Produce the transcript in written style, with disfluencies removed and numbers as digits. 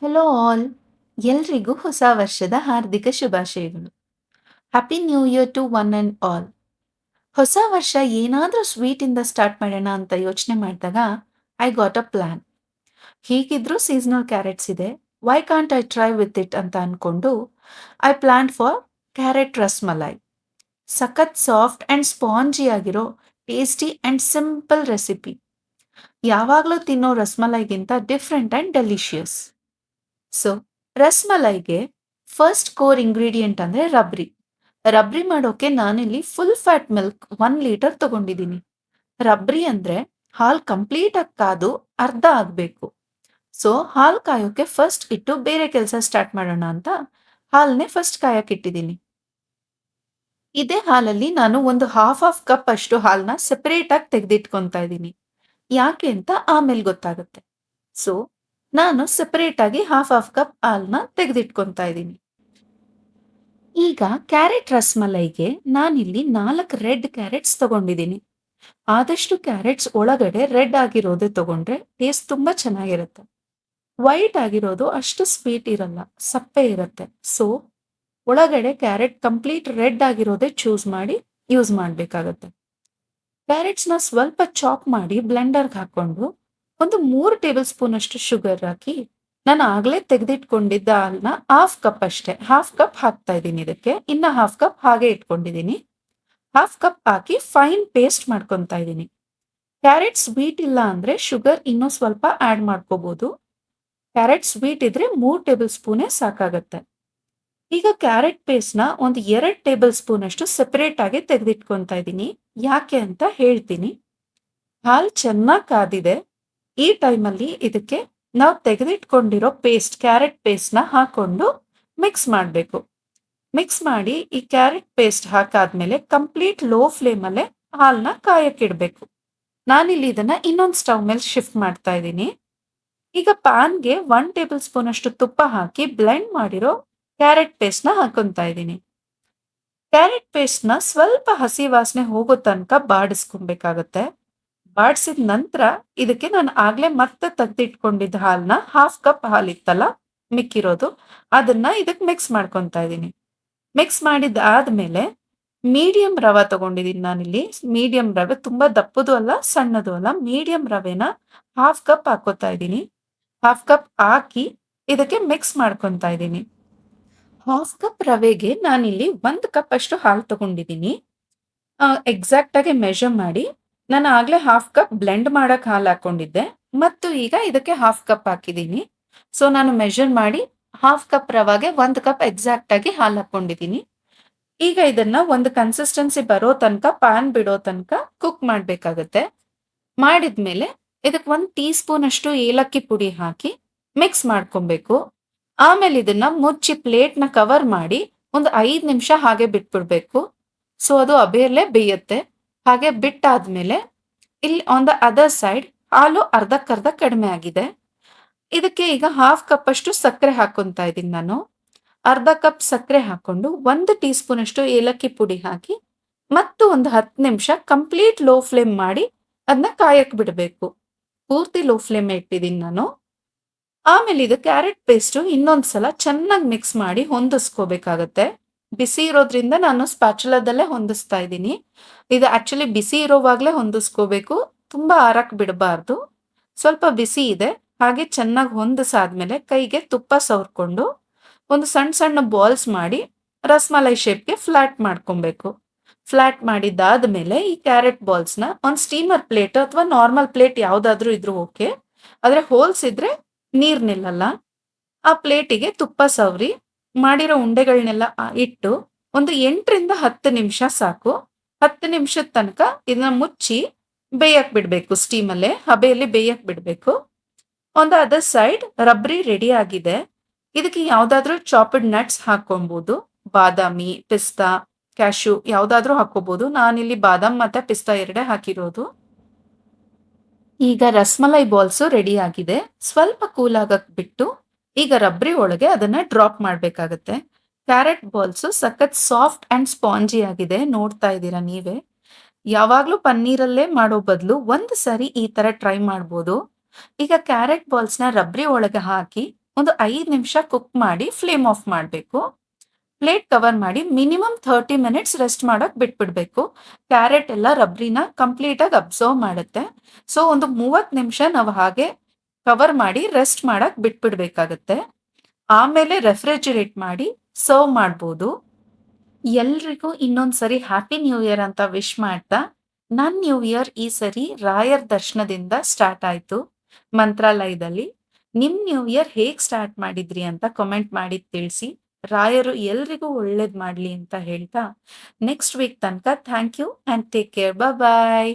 Hello all, ಎಲ್ರಿಗೂ ಹೊಸ ವರ್ಷದ ಹಾರ್ದಿಕ ಶುಭಾಶಯಗಳು. Happy new year to one and all. ಹೊಸ ವರ್ಷ ಏನಾದರೂ ಸ್ವೀಟಿಂದ ಸ್ಟಾರ್ಟ್ ಮಾಡೋಣ ಅಂತ ಯೋಚನೆ ಮಾಡಿದಾಗ ಐ ಗಾಟ್ ಅ ಪ್ಲಾನ್. ಹೀಗಿದ್ರೂ ಸೀಸನಲ್ ಕ್ಯಾರೆಟ್ಸ್ ಇದೆ, why can't I try with it ಅಂತ ಅನ್ಕೊಂಡು I plan for carrot rasmalai. ಸಖತ್ ಸಾಫ್ಟ್ ಅಂಡ್ ಸ್ಪಾಂಜಿ ಆಗಿರೋ ಟೇಸ್ಟಿ ಅಂಡ್ ಸಿಂಪಲ್ ರೆಸಿಪಿ. ಯಾವಾಗಲೂ ತಿನ್ನೋ ರಸ್ಮಲೈಗಿಂತ ಡಿಫ್ರೆಂಟ್ ಅಂಡ್ ಡೆಲಿಷಿಯಸ್. ಸೊ ರಸ್ಮಲೈಗೆ ಫಸ್ಟ್ ಕೋರ್ ಇಂಗ್ರೀಡಿಯೆಂಟ್ ಅಂದ್ರೆ ರಬ್ರಿ. ರಬ್ರಿ ಮಾಡೋಕೆ ನಾನಿಲ್ಲಿ ಫುಲ್ ಫ್ಯಾಟ್ ಮಿಲ್ಕ್ 1 ಲೀಟರ್ ತಗೊಂಡಿದ್ದೀನಿ. ರಬ್ರಿ ಅಂದ್ರೆ ಹಾಲ್ ಕಂಪ್ಲೀಟ್ ಆಗಿ ಕಾದು ಅರ್ಧ ಆಗ್ಬೇಕು. ಸೊ ಹಾಲ್ ಕಾಯೋಕೆ ಫಸ್ಟ್ ಇಟ್ಟು ಬೇರೆ ಕೆಲಸ ಸ್ಟಾರ್ಟ್ ಮಾಡೋಣ ಅಂತ ಹಾಲ್ನೇ ಫಸ್ಟ್ ಕಾಯಕ್ ಇಟ್ಟಿದ್ದೀನಿ. ಇದೇ ಹಾಲಲ್ಲಿ ನಾನು ಒಂದು ಹಾಫ್ ಕಪ್ ಅಷ್ಟು ಹಾಲ್ನ ಸೆಪರೇಟ್ ಆಗಿ ತೆಗೆದಿಟ್ಕೊಂತಾ ಇದ್ದೀನಿ. ಯಾಕೆ ಅಂತ ಆಮೇಲೆ ಗೊತ್ತಾಗುತ್ತೆ. ಸೊ ನಾನು ಸೆಪರೇಟ್ ಆಗಿ ಹಾಫ್ ಕಪ್ ಹಾಲ್ನ ತೆಗೆದಿಟ್ಕೊಂತಾ ಇದ್ದೀನಿ. ಈಗ ಕ್ಯಾರೆಟ್ ರಸ್ಮಲೈಗೆ ನಾನಿಲ್ಲಿ 4 ರೆಡ್ ಕ್ಯಾರೆಟ್ಸ್ ತಗೊಂಡಿದ್ದೀನಿ. ಆದಷ್ಟು ಕ್ಯಾರೆಟ್ಸ್ ಒಳಗಡೆ ರೆಡ್ ಆಗಿರೋದೇ ತಗೊಂಡ್ರೆ ಟೇಸ್ಟ್ ತುಂಬಾ ಚೆನ್ನಾಗಿರುತ್ತೆ. ವೈಟ್ ಆಗಿರೋದು ಅಷ್ಟು ಸ್ವೀಟ್ ಇರಲ್ಲ, ಸಪ್ಪೆ ಇರುತ್ತೆ. ಸೊ ಒಳಗಡೆ ಕ್ಯಾರೆಟ್ ಕಂಪ್ಲೀಟ್ ರೆಡ್ ಆಗಿರೋದೇ ಚೂಸ್ ಮಾಡಿ ಯೂಸ್ ಮಾಡಬೇಕಾಗತ್ತೆ. ಕ್ಯಾರೆಟ್ಸ್ನ ಸ್ವಲ್ಪ ಚಾಪ್ ಮಾಡಿ ಬ್ಲೆಂಡರ್ಗೆ ಹಾಕೊಂಡು ಒಂದು 3 ಟೇಬಲ್ ಸ್ಪೂನ್ ಅಷ್ಟು ಶುಗರ್ ಹಾಕಿ ನಾನು ಆಗ್ಲೇ ತೆಗೆದಿಟ್ಕೊಂಡಿದ್ದ ಹಾಲ್ನ ಹಾಫ್ ಕಪ್ ಅಷ್ಟೇ, ಹಾಫ್ ಕಪ್ ಹಾಕ್ತಾ ಇದ್ದೀನಿ. ಇದಕ್ಕೆ ಇನ್ನ ಹಾಫ್ ಕಪ್ ಹಾಗೆ ಇಟ್ಕೊಂಡಿದ್ದೀನಿ. Half cup hockey fine paste ಮಾಡ್ಕೊತಾ ಇದ್ದೀನಿ. ಕ್ಯಾರೆಟ್ ಸ್ವೀಟ್ ಇಲ್ಲ ಅಂದ್ರೆ ಶುಗರ್ ಇನ್ನೂ ಸ್ವಲ್ಪ ಆಡ್ ಮಾಡ್ಕೋಬಹುದು. ಕ್ಯಾರೆಟ್ ಸ್ವೀಟ್ ಇದ್ರೆ 3 ಟೇಬಲ್ ಸ್ಪೂನೇ ಸಾಕಾಗತ್ತೆ. ಈಗ ಕ್ಯಾರೆಟ್ ಪೇಸ್ಟ್ ನ ಒಂದು 2 ಟೇಬಲ್ ಸ್ಪೂನ್ ಅಷ್ಟು ಸೆಪರೇಟ್ ಆಗಿ ತೆಗೆದಿಟ್ಕೊಂತಾ ಇದ್ದೀನಿ. ಯಾಕೆ ಅಂತ ಹೇಳ್ತೀನಿ. ಹಾಲ್ ಚೆನ್ನಾಗಿ ಕಾದಿದೆ. ಈ ಟೈಮಲ್ಲಿ ಇದಕ್ಕೆ ನಾವು ತೆಗೆದಿಟ್ಕೊಂಡಿರೋ ಪೇಸ್ಟ್, ಕ್ಯಾರೆಟ್ ಪೇಸ್ಟ್ ನ ಹಾಕೊಂಡು ಮಿಕ್ಸ್ ಮಾಡಬೇಕು. ಮಿಕ್ಸ್ ಮಾಡಿ ಈ ಕ್ಯಾರೆಟ್ ಪೇಸ್ಟ್ ಹಾಕಾದ್ಮೇಲೆ ಕಂಪ್ಲೀಟ್ ಲೋ ಫ್ಲೇಮ್ ಅಲ್ಲೇ ಹಾಲ್ನ ಕಾಯಕ್ಕಿಡ್ಬೇಕು. ನಾನಿಲ್ಲಿ ಇದನ್ನ ಇನ್ನೊಂದು ಸ್ಟವ್ ಮೇಲೆ ಶಿಫ್ಟ್ ಮಾಡ್ತಾ ಇದ್ದೀನಿ. ಈಗ ಪ್ಯಾನ್ಗೆ 1 ಟೇಬಲ್ ಸ್ಪೂನ್ ಅಷ್ಟು ತುಪ್ಪ ಹಾಕಿ ಬ್ಲೆಂಡ್ ಮಾಡಿರೋ ಕ್ಯಾರೆಟ್ ಪೇಸ್ಟ್ ನ ಹಾಕೊಂತಾ ಇದ್ದೀನಿ. ಕ್ಯಾರೆಟ್ ಪೇಸ್ಟ್ ನ ಸ್ವಲ್ಪ ಹಸಿ ವಾಸನೆ ಹೋಗೋ ತನಕ ಬಾಡಿಸ್ಕೊಬೇಕಾಗತ್ತೆ. ಬಾಡಿಸಿದ ನಂತರ ಇದಕ್ಕೆ ನಾನು ಆಗ್ಲೇ ಮತ್ತೆ ತೆಗೆದಿಟ್ಕೊಂಡಿದ್ದ ಹಾಲ್ನ ಹಾಫ್ ಕಪ್ ಹಾಲಿತ್ತಲ್ಲ ಮಿಕ್ಕಿರೋದು, ಅದನ್ನ ಇದಕ್ಕೆ ಮಿಕ್ಸ್ ಮಾಡ್ಕೊತಾ ಇದ್ದೀನಿ. ಮಿಕ್ಸ್ ಮಾಡಿದ್ದಾದ್ಮೇಲೆ ಮೀಡಿಯಂ ರವೆ ತಗೊಂಡಿದ್ದೀನಿ ನಾನಿಲ್ಲಿ. ಮೀಡಿಯಂ ರವೆ, ತುಂಬಾ ದಪ್ಪದು ಅಲ್ಲ ಸಣ್ಣದು ಅಲ್ಲ, ಮೀಡಿಯಂ ರವೆನ ಹಾಫ್ ಕಪ್ ಹಾಕೋತಾ ಇದ್ದೀನಿ. ಹಾಫ್ ಕಪ್ ಹಾಕಿ ಇದಕ್ಕೆ ಮಿಕ್ಸ್ ಮಾಡ್ಕೊತಾ ಇದ್ದೀನಿ. ಹಾಫ್ ಕಪ್ ರವೆಗೆ ನಾನಿಲ್ಲಿ 1 ಕಪ್ ಅಷ್ಟು ಹಾಲು ತಗೊಂಡಿದ್ದೀನಿ. ಎಕ್ಸಾಕ್ಟ್ ಆಗಿ ಮೆಷರ್ ಮಾಡಿ ನಾನು ಆಗ್ಲೇ ಹಾಫ್ ಕಪ್ ಬ್ಲೆಂಡ್ ಮಾಡಕ್ ಹಾಲು ಹಾಕೊಂಡಿದ್ದೆ, ಮತ್ತು ಈಗ ಇದಕ್ಕೆ ಹಾಫ್ ಕಪ್ ಹಾಕಿದ್ದೀನಿ. ಸೊ ನಾನು ಮೆಷರ್ ಮಾಡಿ ಹಾಫ್ ಕಪ್ ರವಾಗೆ 1 ಕಪ್ ಎಕ್ಸಾಕ್ಟ್ ಆಗಿ ಹಾಲು ಹಾಕೊಂಡಿದ್ದೀನಿ. ಈಗ ಇದನ್ನ ಒಂದು ಕನ್ಸಿಸ್ಟೆನ್ಸಿ ಬರೋ ತನಕ, ಪ್ಯಾನ್ ಬಿಡೋ ತನಕ ಕುಕ್ ಮಾಡ್ಬೇಕಾಗತ್ತೆ. ಮಾಡಿದ್ಮೇಲೆ ಇದಕ್ಕೆ 1 ಟೀ ಸ್ಪೂನ್ ಅಷ್ಟು ಏಲಕ್ಕಿ ಪುಡಿ ಹಾಕಿ ಮಿಕ್ಸ್ ಮಾಡ್ಕೊಬೇಕು. ಆಮೇಲೆ ಇದನ್ನ ಮುಚ್ಚಿ ಪ್ಲೇಟ್ನ ಕವರ್ ಮಾಡಿ ಒಂದು 5 ನಿಮಿಷ ಹಾಗೆ ಬಿಟ್ಬಿಡ್ಬೇಕು. ಸೊ ಅದು ಅಬೇರ್ಲೆ ಬೇಯುತ್ತೆ. ಹಾಗೆ ಬಿಟ್ಟಾದ್ಮೇಲೆ ಇಲ್ಲಿ ಆನ್ ದ ಅದರ್ ಸೈಡ್ ಹಾಲು ಅರ್ಧಕ್ಕರ್ಧ ಕಡಿಮೆ ಆಗಿದೆ. ಇದಕ್ಕೆ ಈಗ ಹಾಫ್ ಕಪ್ ಅಷ್ಟು ಸಕ್ಕರೆ ಹಾಕೊಂತಾ ಇದ್ದೀನಿ ನಾನು. ಅರ್ಧ ಕಪ್ ಸಕ್ಕರೆ ಹಾಕೊಂಡು 1 ಟೀ ಸ್ಪೂನ್ ಅಷ್ಟು ಏಲಕ್ಕಿ ಪುಡಿ ಹಾಕಿ ಮತ್ತು ಒಂದು 10 ನಿಮಿಷ ಕಂಪ್ಲೀಟ್ ಲೋ ಫ್ಲೇಮ್ ಮಾಡಿ ಅದನ್ನ ಕಾಯಕ್ ಬಿಡಬೇಕು. ಪೂರ್ತಿ ಲೋ ಫ್ಲೇಮ್ ಇಟ್ಟಿದ್ದೀನಿ ನಾನು. ಆಮೇಲೆ ಇದು ಕ್ಯಾರೆಟ್ ಪೇಸ್ಟ್ ಇನ್ನೊಂದ್ಸಲ ಚೆನ್ನಾಗಿ ಮಿಕ್ಸ್ ಮಾಡಿ ಹೊಂದಿಸ್ಕೋಬೇಕಾಗತ್ತೆ. ಬಿಸಿ ಇರೋದ್ರಿಂದ ನಾನು ಸ್ಪ್ಯಾಚುಲಾದಲ್ಲೇ ಹೊಂದಿಸ್ತಾ ಇದ್ದೀನಿ. ಇದು ಆಕ್ಚುಲಿ ಬಿಸಿ ಇರೋವಾಗ್ಲೇ ಹೊಂದಿಸ್ಕೋಬೇಕು, ತುಂಬಾ ಆರಕ್ ಬಿಡಬಾರ್ದು. ಸ್ವಲ್ಪ ಬಿಸಿ ಇದೆ. ಹಾಗೆ ಚೆನ್ನಾಗಿ ಹೊಂದಿಸಾದ್ಮೇಲೆ ಕೈಗೆ ತುಪ್ಪ ಸವರ್ಕೊಂಡು ಒಂದು ಸಣ್ಣ ಸಣ್ಣ ಬಾಲ್ಸ್ ಮಾಡಿ ರಸ್ಮಲೈ ಶೇಪ್ಗೆ ಫ್ಲಾಟ್ ಮಾಡ್ಕೊಬೇಕು. ಫ್ಲಾಟ್ ಮಾಡಿದ್ದಾದ್ಮೇಲೆ ಈ ಕ್ಯಾರೆಟ್ ಬಾಲ್ಸ್ನ ಒಂದು ಸ್ಟೀಮರ್ ಪ್ಲೇಟ್ ಅಥವಾ ನಾರ್ಮಲ್ ಪ್ಲೇಟ್ ಯಾವ್ದಾದ್ರೂ ಇದ್ರೂ ಓಕೆ, ಆದ್ರೆ ಹೋಲ್ಸ್ ಇದ್ರೆ ನೀರ್ ನಿಲ್ಲಲ್ಲ. ಆ ಪ್ಲೇಟಿಗೆ ತುಪ್ಪ ಸವರಿ ಮಾಡಿರೋ ಉಂಡೆಗಳನ್ನೆಲ್ಲ ಇಟ್ಟು ಒಂದು 8 ರಿಂದ 10 ನಿಮಿಷ ಸಾಕು. 10 ನಿಮಿಷದ ತನಕ ಇದನ್ನ ಮುಚ್ಚಿ ಬೇಯಕ್ ಬಿಡ್ಬೇಕು. ಸ್ಟೀಮಲ್ಲೇ ಹಬೆಯಲ್ಲಿ ಬೇಯಕ್ ಬಿಡ್ಬೇಕು. On the other side rabri ready ಆಗಿದೆ. ಇದಕ್ಕೆ ಯಾವ್ದಾದ್ರೂ ಚಾಪ್ಡ್ ನಟ್ಸ್ ಹಾಕೊಬಹುದು. ಬಾದಾಮಿ, ಪಿಸ್ತಾ, ಕ್ಯಾಶು ಯಾವ್ದಾದ್ರೂ ಹಾಕೋಬಹುದು. ನಾನಿಲ್ಲಿ ಬಾದಾಮ್ ಮತ್ತೆ ಪಿಸ್ತಾ ಎರಡೇ ಹಾಕಿರೋದು. ಈಗ ರಸ್ಮಲೈ ಬಾಲ್ಸು ರೆಡಿ ಆಗಿದೆ. ಸ್ವಲ್ಪ ಕೂಲ್ ಆಗಕ್ ಬಿಟ್ಟು ಈಗ ರಬ್ರಿ ಒಳಗೆ ಅದನ್ನ ಡ್ರಾಪ್ ಮಾಡ್ಬೇಕಾಗತ್ತೆ. ಕ್ಯಾರೆಟ್ ಬಾಲ್ಸು ಸಖತ್ ಸಾಫ್ಟ್ ಅಂಡ್ ಸ್ಪಾಂಜಿ ಆಗಿದೆ, ನೋಡ್ತಾ ಇದ್ದೀರಾ ನೀವೇ. ಯಾವಾಗ್ಲೂ ಪನ್ನೀರಲ್ಲೇ ಮಾಡೋ ಬದಲು ಒಂದು ಸಾರಿ ಈ ತರ ಟ್ರೈ ಮಾಡ್ಬೋದು. ಈಗ ಕ್ಯಾರೆಟ್ ಬಾಲ್ಸ್ನ ರಬ್ರಿ ಒಳಗೆ ಹಾಕಿ ಒಂದು 5 ನಿಮಿಷ ಕುಕ್ ಮಾಡಿ ಫ್ಲೇಮ್ ಆಫ್ ಮಾಡಬೇಕು. ಪ್ಲೇಟ್ ಕವರ್ ಮಾಡಿ ಮಿನಿಮಮ್ 30 ಮಿನಿಟ್ಸ್ ರೆಸ್ಟ್ ಮಾಡಕ್ ಬಿಟ್ಬಿಡ್ಬೇಕು. ಕ್ಯಾರೆಟ್ ಎಲ್ಲ ರಬ್ರಿನ ಕಂಪ್ಲೀಟ್ ಆಗಿ ಅಬ್ಸರ್ವ್ ಮಾಡುತ್ತೆ. ಸೊ ಒಂದು 30 ನಿಮಿಷ ನಾವು ಹಾಗೆ ಕವರ್ ಮಾಡಿ ರೆಸ್ಟ್ ಮಾಡಕ್ ಬಿಟ್ಬಿಡ್ಬೇಕಾಗತ್ತೆ. ಆಮೇಲೆ ರೆಫ್ರಿಜಿರೇಟ್ ಮಾಡಿ ಸರ್ವ್ ಮಾಡ್ಬೋದು. ಎಲ್ರಿಗೂ ಇನ್ನೊಂದ್ಸರಿ ಹ್ಯಾಪಿ ನ್ಯೂ ಇಯರ್ ಅಂತ ವಿಶ್ ಮಾಡ್ತಾ, ನನ್ ನ್ಯೂ ಇಯರ್ ಈ ಸರಿ ರಾಯರ್ ದರ್ಶನದಿಂದ ಸ್ಟಾರ್ಟ್ ಆಯ್ತು ಮಂತ್ರಾಲಯದಲ್ಲಿ. ನಿಮ್ ನ್ಯೂ ಇಯರ್ ಹೇಗ್ ಸ್ಟಾರ್ಟ್ ಮಾಡಿದ್ರಿ ಅಂತ ಕಾಮೆಂಟ್ ಮಾಡಿ ತಿಳಿಸಿ. ರಾಯರು ಎಲ್ರಿಗೂ ಒಳ್ಳೇದ್ ಮಾಡ್ಲಿ ಅಂತ ಹೇಳ್ತಾ, ನೆಕ್ಸ್ಟ್ ವೀಕ್ ತನಕ thank you and take care. Bye.